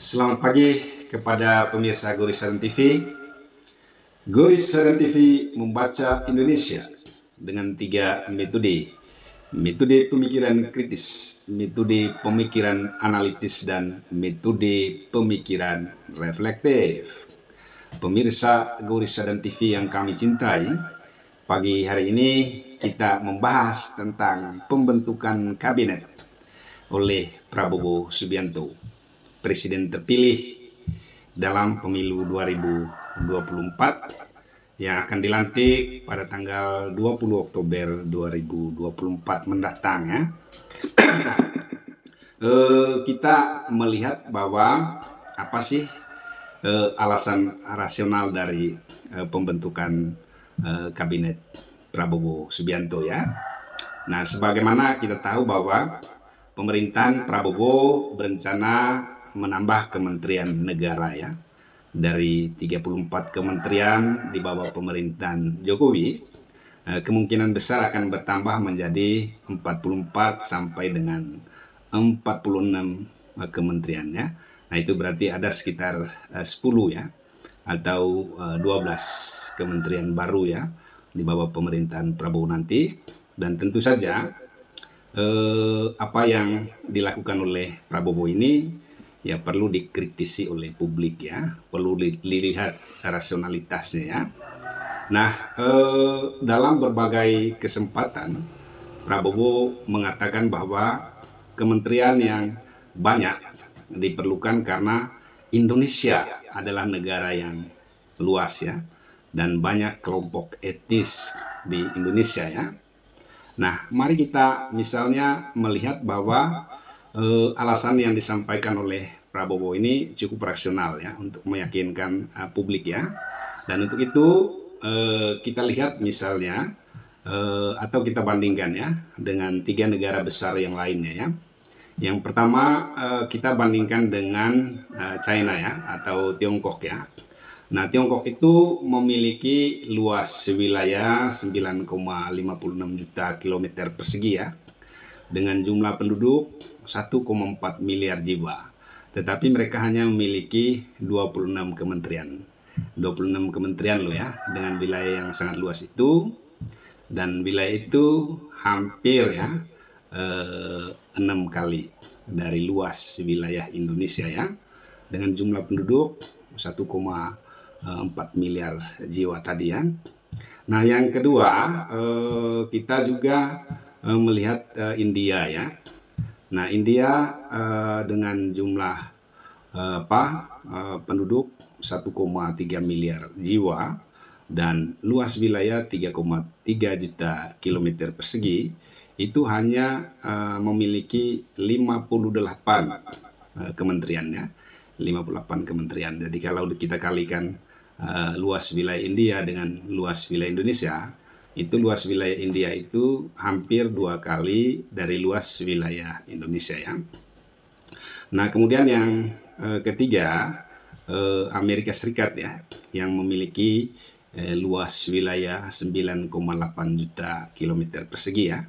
Selamat pagi kepada pemirsa Goris Harian TV. Goris Harian TV membaca Indonesia dengan 3 metode. Metode pemikiran kritis, metode pemikiran analitis, dan metode pemikiran reflektif. Pemirsa Goris Harian TV yang kami cintai, pagi hari ini kita membahas tentang pembentukan kabinet oleh Prabowo Subianto, Presiden terpilih dalam pemilu 2024 yang akan dilantik pada tanggal 20 Oktober 2024 mendatang ya. Kita melihat bahwa apa sih alasan rasional dari pembentukan kabinet Prabowo Subianto ya. Nah, sebagaimana kita tahu bahwa pemerintahan Prabowo berencana menambah kementerian negara ya. Dari 34 kementerian di bawah pemerintahan Jokowi, kemungkinan besar akan bertambah menjadi 44 sampai dengan 46 kementerian ya. Nah, itu berarti ada sekitar 10 ya, atau 12 kementerian baru ya di bawah pemerintahan Prabowo nanti. Dan tentu saja apa yang dilakukan oleh Prabowo ini ya perlu dikritisi oleh publik ya, perlu dilihat rasionalitasnya ya. Nah, dalam berbagai kesempatan Prabowo mengatakan bahwa kementerian yang banyak diperlukan karena Indonesia adalah negara yang luas ya, dan banyak kelompok etnis di Indonesia ya. Nah, mari kita misalnya melihat bahwa alasan yang disampaikan oleh Prabowo ini cukup rasional ya untuk meyakinkan publik ya. Dan untuk itu kita lihat misalnya atau kita bandingkan ya dengan 3 negara besar yang lainnya ya. Yang pertama kita bandingkan dengan China ya, atau Tiongkok ya. Nah, Tiongkok itu memiliki luas wilayah 9,56 juta kilometer persegi ya, dengan jumlah penduduk 1,4 miliar jiwa. Tetapi mereka hanya memiliki 26 kementerian. 26 kementerian loh ya, dengan wilayah yang sangat luas itu. Dan wilayah itu hampir ya 6 kali dari luas wilayah Indonesia ya, dengan jumlah penduduk 1,4 miliar jiwa tadi ya. Nah, yang kedua kita juga melihat India ya. Nah, India dengan jumlah penduduk 1,3 miliar jiwa dan luas wilayah 3,3 juta kilometer persegi, itu hanya memiliki 58 kementerian ya. 58 kementerian. Jadi kalau kita kalikan luas wilayah India dengan luas wilayah Indonesia, itu luas wilayah India itu hampir 2 kali dari luas wilayah Indonesia ya. Nah, kemudian yang ketiga Amerika Serikat ya, yang memiliki luas wilayah 9,8 juta kilometer persegi ya,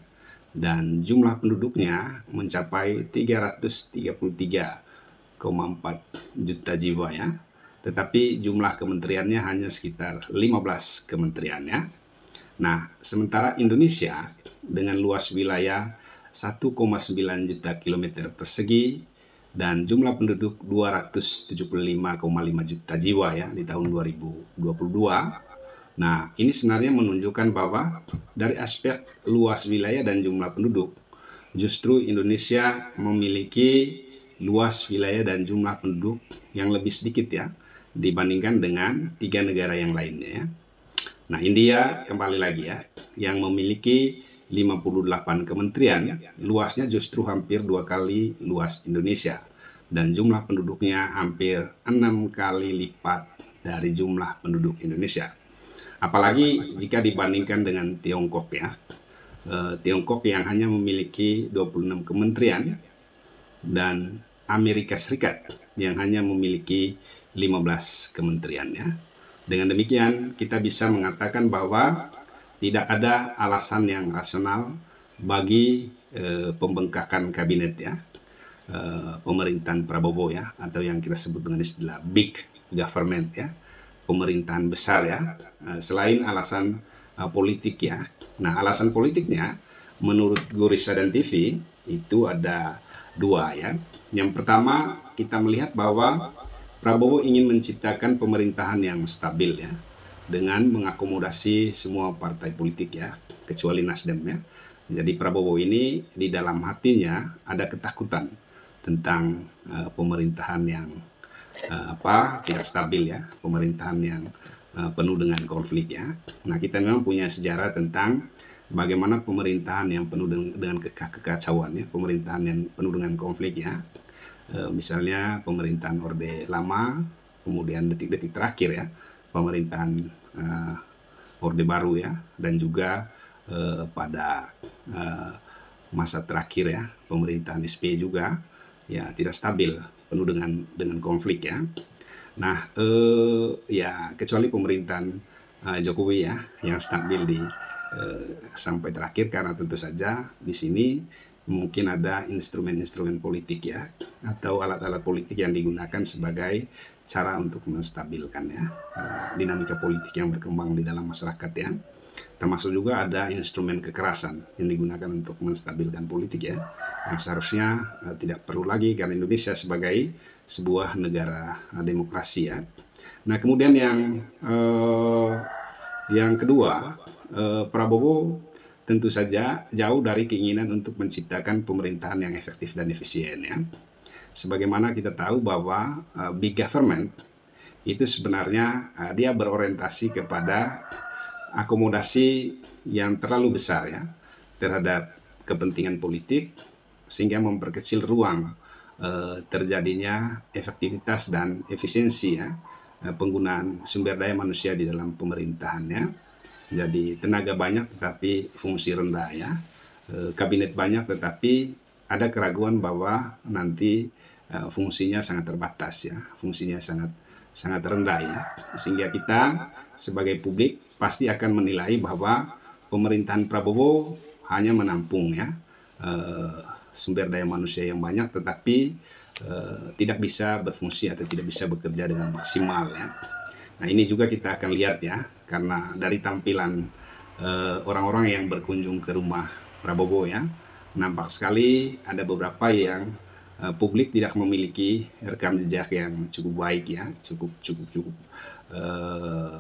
dan jumlah penduduknya mencapai 333,4 juta jiwa ya. Tetapi jumlah kementeriannya hanya sekitar 15 kementerian ya. Nah, sementara Indonesia dengan luas wilayah 1,9 juta kilometer persegi dan jumlah penduduk 275,5 juta jiwa ya di tahun 2022. Nah, ini sebenarnya menunjukkan bahwa dari aspek luas wilayah dan jumlah penduduk, justru Indonesia memiliki luas wilayah dan jumlah penduduk yang lebih sedikit ya dibandingkan dengan 3 negara yang lainnya ya. Nah, India kembali lagi ya, yang memiliki 58 kementerian, luasnya justru hampir 2 kali luas Indonesia, dan jumlah penduduknya hampir 6 kali lipat dari jumlah penduduk Indonesia. Apalagi jika dibandingkan dengan Tiongkok ya. Tiongkok yang hanya memiliki 26 kementerian, dan Amerika Serikat yang hanya memiliki 15 kementerian ya. Dengan demikian kita bisa mengatakan bahwa tidak ada alasan yang rasional bagi pembengkakan kabinet ya. pemerintahan Prabowo ya, atau yang kita sebut dengan istilah big government ya, pemerintahan besar ya, selain alasan politik ya. Nah, alasan politiknya menurut Gurisa dan TV itu ada dua ya. Yang pertama, kita melihat bahwa Prabowo ingin menciptakan pemerintahan yang stabil ya, dengan mengakomodasi semua partai politik ya, kecuali Nasdem ya. Jadi Prabowo ini di dalam hatinya ada ketakutan tentang pemerintahan yang tidak stabil ya, pemerintahan yang penuh dengan konflik ya. Nah, kita memang punya sejarah tentang bagaimana pemerintahan yang penuh dengan kekacauan ya, pemerintahan yang penuh dengan konflik ya. Misalnya pemerintahan Orde Lama, kemudian detik-detik terakhir ya, pemerintahan Orde Baru ya, dan juga pada masa terakhir ya, pemerintahan SBY juga ya tidak stabil, penuh dengan konflik ya. Nah, ya kecuali pemerintahan Jokowi ya yang stabil di sampai terakhir, karena tentu saja di sini mungkin ada instrumen-instrumen politik ya, atau alat-alat politik yang digunakan sebagai cara untuk menstabilkan ya dinamika politik yang berkembang di dalam masyarakat ya. Termasuk juga ada instrumen kekerasan yang digunakan untuk menstabilkan politik ya, yang seharusnya tidak perlu lagi karena Indonesia sebagai sebuah negara demokrasi ya. Nah, kemudian yang kedua, Prabowo tentu saja jauh dari keinginan untuk menciptakan pemerintahan yang efektif dan efisien ya. Sebagaimana kita tahu bahwa big government itu sebenarnya dia berorientasi kepada akomodasi yang terlalu besar ya terhadap kepentingan politik, sehingga memperkecil ruang terjadinya efektivitas dan efisiensi ya penggunaan sumber daya manusia di dalam pemerintahannya. Jadi tenaga banyak tetapi fungsi rendah ya, kabinet banyak tetapi ada keraguan bahwa nanti fungsinya sangat terbatas ya, fungsinya sangat rendah ya, sehingga kita sebagai publik pasti akan menilai bahwa pemerintahan Prabowo hanya menampung ya sumber daya manusia yang banyak, tetapi tidak bisa berfungsi atau tidak bisa bekerja dengan maksimal ya. Nah, ini juga kita akan lihat ya, karena dari tampilan orang-orang yang berkunjung ke rumah Prabowo ya, nampak sekali ada beberapa yang publik tidak memiliki rekam jejak yang cukup baik ya, cukup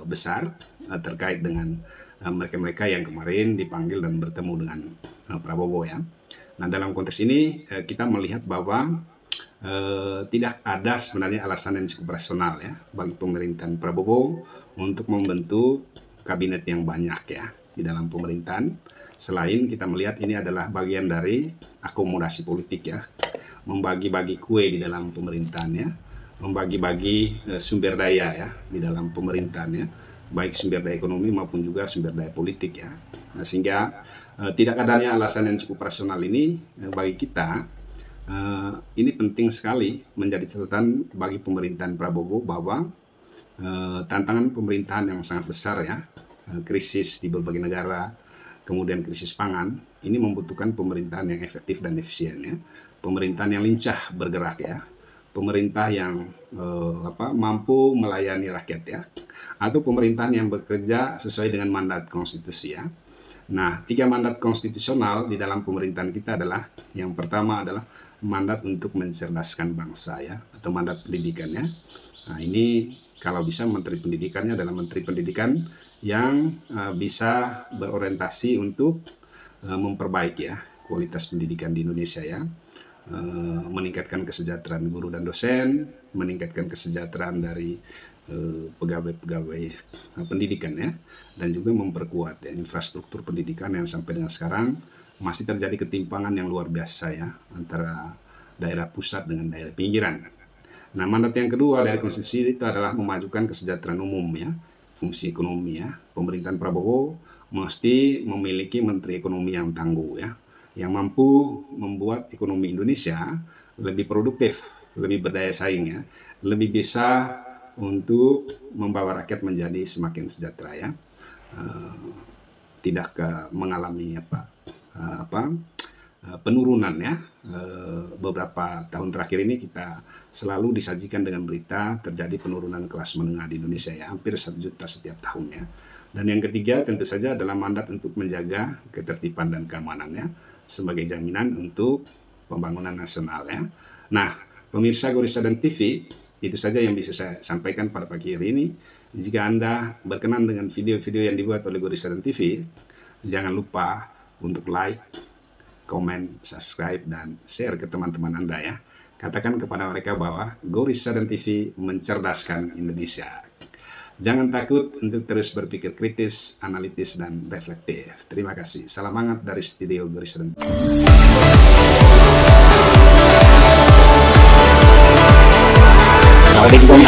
besar terkait dengan mereka-mereka yang kemarin dipanggil dan bertemu dengan Prabowo ya. Nah, dalam konteks ini kita melihat bahwa tidak ada sebenarnya alasan yang cukup rasional ya bagi pemerintahan Prabowo untuk membentuk kabinet yang banyak ya di dalam pemerintahan, selain kita melihat ini adalah bagian dari akomodasi politik ya, membagi-bagi kue di dalam pemerintahan ya, membagi-bagi sumber daya ya di dalam pemerintahan ya, baik sumber daya ekonomi maupun juga sumber daya politik ya. Nah, sehingga tidak adanya alasan yang cukup rasional ini bagi kita ini penting sekali menjadi catatan bagi pemerintahan Prabowo bahwa tantangan pemerintahan yang sangat besar ya, krisis di berbagai negara, kemudian krisis pangan, ini membutuhkan pemerintahan yang efektif dan efisien ya, pemerintahan yang lincah bergerak ya, pemerintah yang mampu melayani rakyat ya, atau pemerintahan yang bekerja sesuai dengan mandat konstitusi ya. Nah, 3 mandat konstitusional di dalam pemerintahan kita adalah, yang pertama adalah mandat untuk mencerdaskan bangsa ya, atau mandat pendidikannya. Nah, ini kalau bisa menteri pendidikannya adalah menteri pendidikan yang bisa berorientasi untuk memperbaiki ya kualitas pendidikan di Indonesia ya, meningkatkan kesejahteraan guru dan dosen, meningkatkan kesejahteraan dari pegawai-pegawai pendidikan ya, dan juga memperkuat ya, infrastruktur pendidikan yang sampai dengan sekarang masih terjadi ketimpangan yang luar biasa ya antara daerah pusat dengan daerah pinggiran. Nah, mandat yang kedua dari konstitusi itu adalah memajukan kesejahteraan umum ya, fungsi ekonomi ya. Pemerintahan Prabowo mesti memiliki menteri ekonomi yang tangguh ya, yang mampu membuat ekonomi Indonesia lebih produktif, lebih berdaya saing ya, lebih bisa untuk membawa rakyat menjadi semakin sejahtera ya, tidak mengalami penurunan ya. Beberapa tahun terakhir ini kita selalu disajikan dengan berita terjadi penurunan kelas menengah di Indonesia ya, hampir 1 juta setiap tahunnya. Dan yang ketiga tentu saja adalah mandat untuk menjaga ketertiban dan keamanannya sebagai jaminan untuk pembangunan nasional ya. Nah, pemirsa Gorisadan TV, itu saja yang bisa saya sampaikan pada pagi hari ini. Jika Anda berkenan dengan video-video yang dibuat oleh Gorisadan TV, jangan lupa untuk like, komen, subscribe, dan share ke teman-teman Anda ya. Katakan kepada mereka bahwa Gorisadan TV mencerdaskan Indonesia. Jangan takut untuk terus berpikir kritis, analitis, dan reflektif. Terima kasih. Salam hangat dari studio Gorisadan TV. Waalaikumsalam.